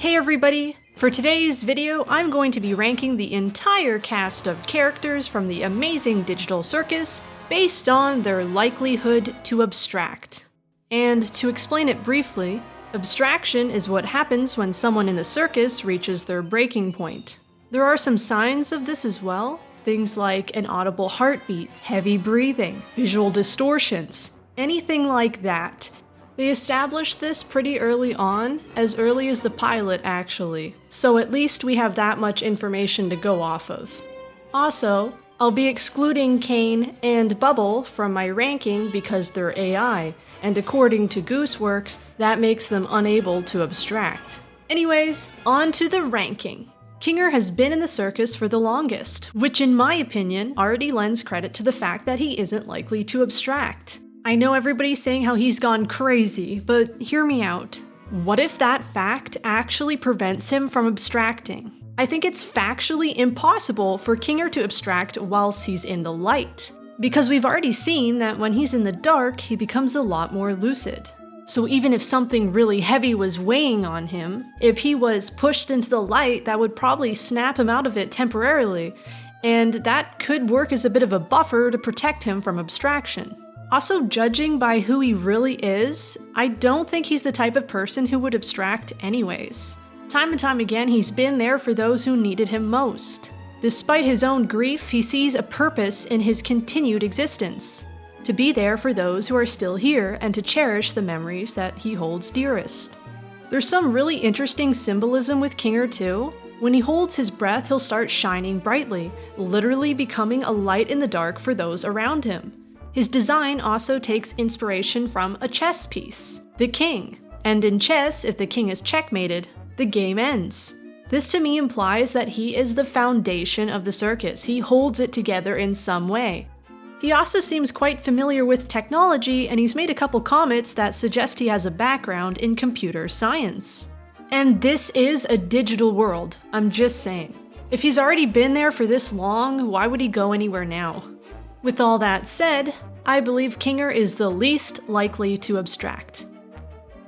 Hey everybody! For today's video, I'm going to be ranking the entire cast of characters from the Amazing Digital Circus based on their likelihood to abstract. And to explain it briefly, abstraction is what happens when someone in the circus reaches their breaking point. There are some signs of this as well, things like an audible heartbeat, heavy breathing, visual distortions, anything like that. They established this pretty early on, as early as the pilot actually, so at least we have that much information to go off of. Also, I'll be excluding Kane and Bubble from my ranking because they're AI, and according to Gooseworks, that makes them unable to abstract. Anyways, on to the ranking. Kinger has been in the circus for the longest, which in my opinion already lends credit to the fact that he isn't likely to abstract. I know everybody's saying how he's gone crazy, but hear me out. What if that fact actually prevents him from abstracting? I think it's factually impossible for Kinger to abstract whilst he's in the light, because we've already seen that when he's in the dark, he becomes a lot more lucid. So even if something really heavy was weighing on him, if he was pushed into the light, that would probably snap him out of it temporarily, and that could work as a bit of a buffer to protect him from abstraction. Also, judging by who he really is, I don't think he's the type of person who would abstract anyways. Time and time again, he's been there for those who needed him most. Despite his own grief, he sees a purpose in his continued existence. To be there for those who are still here and to cherish the memories that he holds dearest. There's some really interesting symbolism with Kinger too. When he holds his breath, he'll start shining brightly, literally becoming a light in the dark for those around him. His design also takes inspiration from a chess piece, the king. And in chess, if the king is checkmated, the game ends. This to me implies that he is the foundation of the circus. He holds it together in some way. He also seems quite familiar with technology, and he's made a couple comments that suggest he has a background in computer science. And this is a digital world, I'm just saying. If he's already been there for this long, why would he go anywhere now? With all that said, I believe Kinger is the least likely to abstract.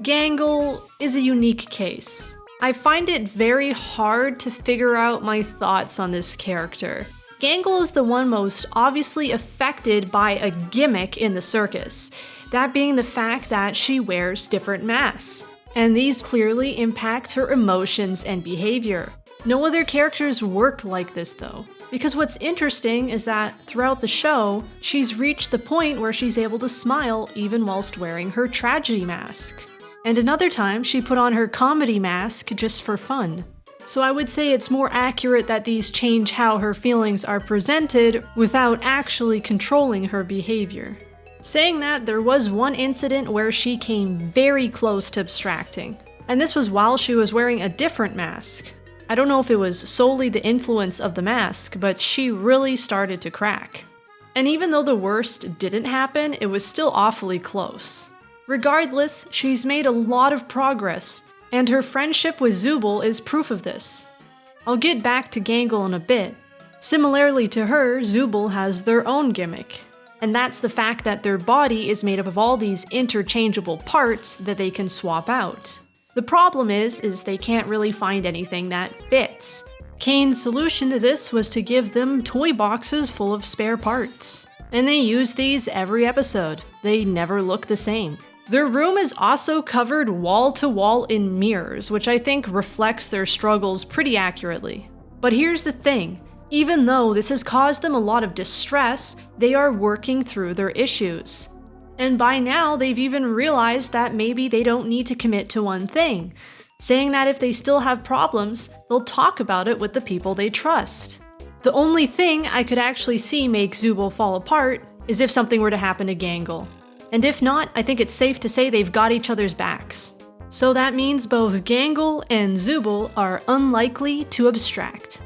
Gangle is a unique case. I find it very hard to figure out my thoughts on this character. Gangle is the one most obviously affected by a gimmick in the circus, that being the fact that she wears different masks, and these clearly impact her emotions and behavior. No other characters work like this though. Because what's interesting is that throughout the show, she's reached the point where she's able to smile even whilst wearing her tragedy mask. And another time, she put on her comedy mask just for fun. So I would say it's more accurate that these change how her feelings are presented without actually controlling her behavior. Saying that, there was one incident where she came very close to abstracting, and this was while she was wearing a different mask. I don't know if it was solely the influence of the mask, but she really started to crack. And even though the worst didn't happen, it was still awfully close. Regardless, she's made a lot of progress, and her friendship with Zooble is proof of this. I'll get back to Gangle in a bit. Similarly to her, Zooble has their own gimmick, and that's the fact that their body is made up of all these interchangeable parts that they can swap out. The problem is they can't really find anything that fits. Kane's solution to this was to give them toy boxes full of spare parts. And they use these every episode. They never look the same. Their room is also covered wall to wall in mirrors, which I think reflects their struggles pretty accurately. But here's the thing, even though this has caused them a lot of distress, they are working through their issues. And by now, they've even realized that maybe they don't need to commit to one thing, saying that if they still have problems, they'll talk about it with the people they trust. The only thing I could actually see make Zooble fall apart is if something were to happen to Gangle. And if not, I think it's safe to say they've got each other's backs. So that means both Gangle and Zooble are unlikely to abstract.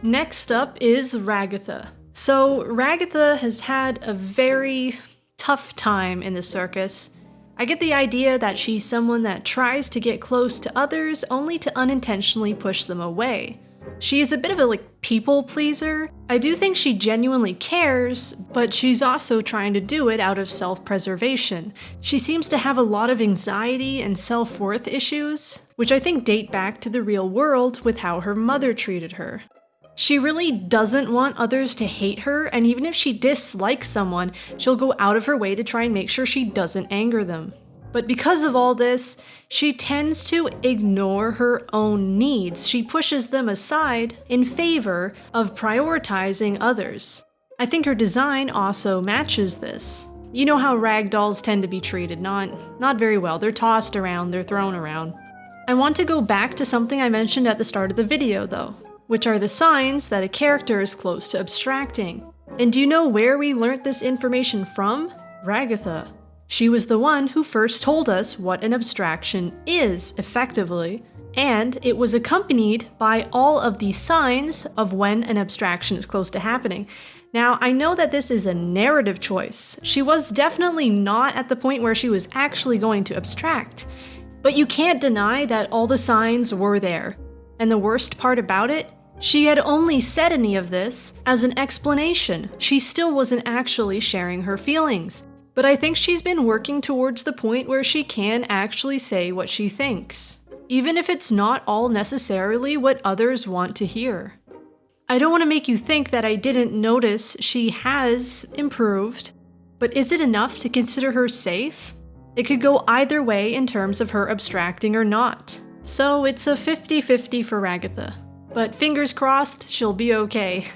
Next up is Ragatha. So Ragatha has had a very tough time in the circus. I get the idea that she's someone that tries to get close to others only to unintentionally push them away. She is a bit of a people pleaser. I do think she genuinely cares, but she's also trying to do it out of self-preservation. She seems to have a lot of anxiety and self-worth issues, which I think date back to the real world with how her mother treated her. She really doesn't want others to hate her, and even if she dislikes someone, she'll go out of her way to try and make sure she doesn't anger them. But because of all this, she tends to ignore her own needs. She pushes them aside in favor of prioritizing others. I think her design also matches this. You know how rag dolls tend to be treated, not very well. They're tossed around, they're thrown around. I want to go back to something I mentioned at the start of the video though, which are the signs that a character is close to abstracting. And do you know where we learned this information from? Ragatha. She was the one who first told us what an abstraction is, effectively, and it was accompanied by all of the signs of when an abstraction is close to happening. Now, I know that this is a narrative choice. She was definitely not at the point where she was actually going to abstract, but you can't deny that all the signs were there. And the worst part about it, she had only said any of this as an explanation. She still wasn't actually sharing her feelings. But I think she's been working towards the point where she can actually say what she thinks, even if it's not all necessarily what others want to hear. I don't want to make you think that I didn't notice she has improved, but is it enough to consider her safe? It could go either way in terms of her abstracting or not. So it's a 50-50 for Ragatha. But fingers crossed, she'll be okay.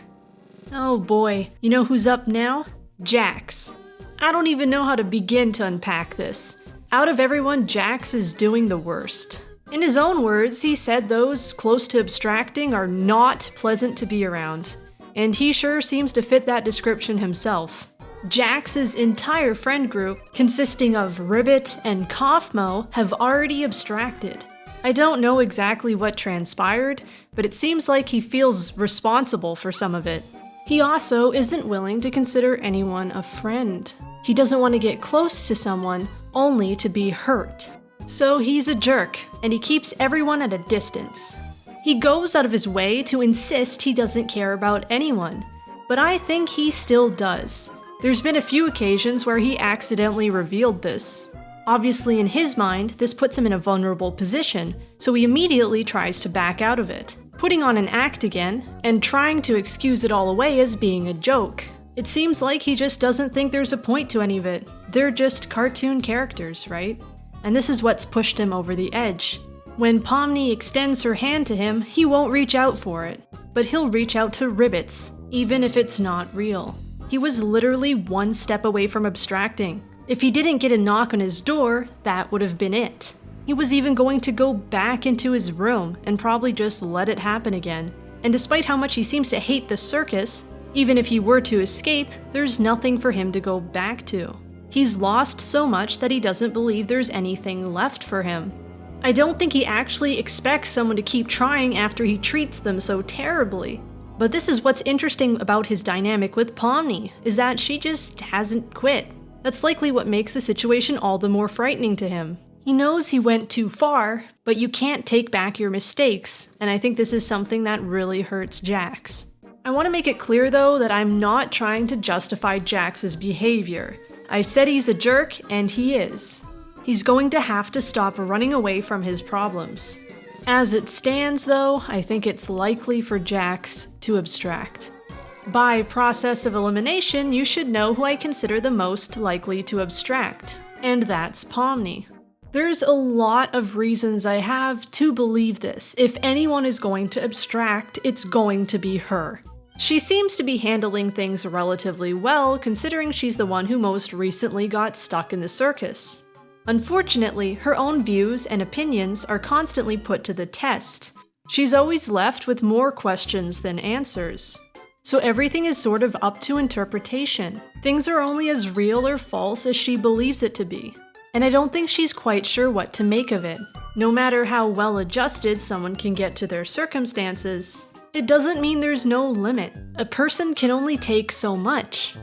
Oh boy, you know who's up now? Jax. I don't even know how to begin to unpack this. Out of everyone, Jax is doing the worst. In his own words, he said those close to abstracting are not pleasant to be around. And he sure seems to fit that description himself. Jax's entire friend group, consisting of Ribbit and Kaufmo, have already abstracted. I don't know exactly what transpired, but it seems like he feels responsible for some of it. He also isn't willing to consider anyone a friend. He doesn't want to get close to someone only to be hurt. So he's a jerk, and he keeps everyone at a distance. He goes out of his way to insist he doesn't care about anyone, but I think he still does. There's been a few occasions where he accidentally revealed this. Obviously, in his mind, this puts him in a vulnerable position, so he immediately tries to back out of it, putting on an act again, and trying to excuse it all away as being a joke. It seems like he just doesn't think there's a point to any of it. They're just cartoon characters, right? And this is what's pushed him over the edge. When Pomni extends her hand to him, he won't reach out for it, but he'll reach out to Ribbits, even if it's not real. He was literally one step away from abstracting. If he didn't get a knock on his door, that would have been it. He was even going to go back into his room and probably just let it happen again. And despite how much he seems to hate the circus, even if he were to escape, there's nothing for him to go back to. He's lost so much that he doesn't believe there's anything left for him. I don't think he actually expects someone to keep trying after he treats them so terribly. But this is what's interesting about his dynamic with Pomni, is that she just hasn't quit. That's likely what makes the situation all the more frightening to him. He knows he went too far, but you can't take back your mistakes, and I think this is something that really hurts Jax. I want to make it clear though that I'm not trying to justify Jax's behavior. I said he's a jerk, and he is. He's going to have to stop running away from his problems. As it stands though, I think it's likely for Jax to abstract. By process of elimination, you should know who I consider the most likely to abstract, and that's Pomni. There's a lot of reasons I have to believe this. If anyone is going to abstract, it's going to be her. She seems to be handling things relatively well, considering she's the one who most recently got stuck in the circus. Unfortunately, her own views and opinions are constantly put to the test. She's always left with more questions than answers. So everything is sort of up to interpretation. Things are only as real or false as she believes it to be. And I don't think she's quite sure what to make of it. No matter how well adjusted someone can get to their circumstances, it doesn't mean there's no limit. A person can only take so much.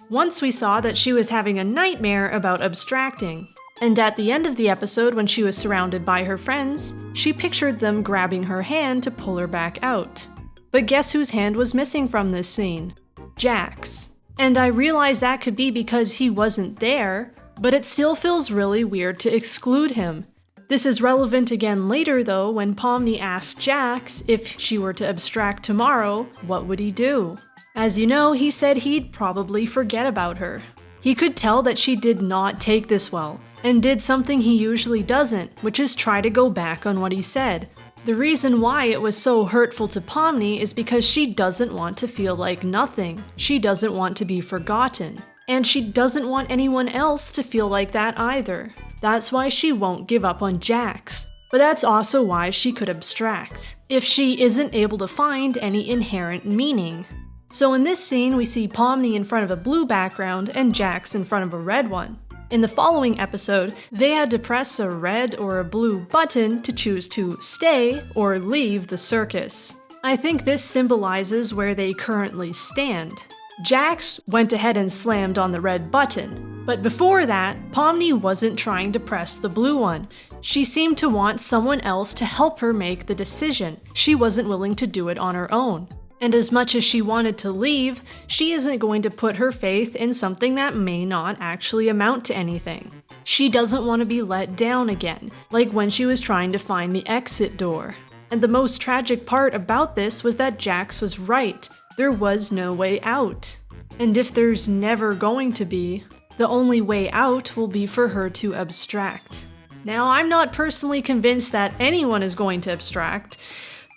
Once we saw that she was having a nightmare about abstracting. And at the end of the episode, when she was surrounded by her friends, she pictured them grabbing her hand to pull her back out. But guess whose hand was missing from this scene? Jack's. And I realize that could be because he wasn't there, but it still feels really weird to exclude him. This is relevant again later though when Pomni asked Jax if she were to abstract tomorrow, what would he do? As you know, he said he'd probably forget about her. He could tell that she did not take this well, and did something he usually doesn't, which is try to go back on what he said. The reason why it was so hurtful to Pomni is because she doesn't want to feel like nothing. She doesn't want to be forgotten. And she doesn't want anyone else to feel like that either. That's why she won't give up on Jax. But that's also why she could abstract, if she isn't able to find any inherent meaning. So in this scene, we see Pomni in front of a blue background and Jax in front of a red one. In the following episode, they had to press a red or a blue button to choose to stay or leave the circus. I think this symbolizes where they currently stand. Jax went ahead and slammed on the red button, but before that, Pomni wasn't trying to press the blue one. She seemed to want someone else to help her make the decision. She wasn't willing to do it on her own. And as much as she wanted to leave, she isn't going to put her faith in something that may not actually amount to anything. She doesn't want to be let down again, like when she was trying to find the exit door. And the most tragic part about this was that Jax was right. There was no way out. And if there's never going to be, the only way out will be for her to abstract. Now, I'm not personally convinced that anyone is going to abstract,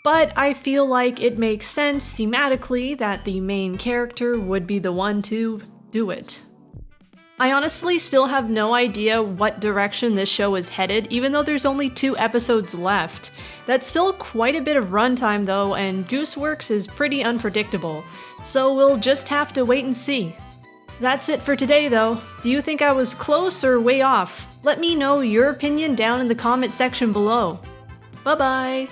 but I feel like it makes sense thematically that the main character would be the one to do it. I honestly still have no idea what direction this show is headed, even though there's only 2 episodes left. That's still quite a bit of runtime though, and Gooseworks is pretty unpredictable, so we'll just have to wait and see. That's it for today though. Do you think I was close or way off? Let me know your opinion down in the comment section below. Bye bye!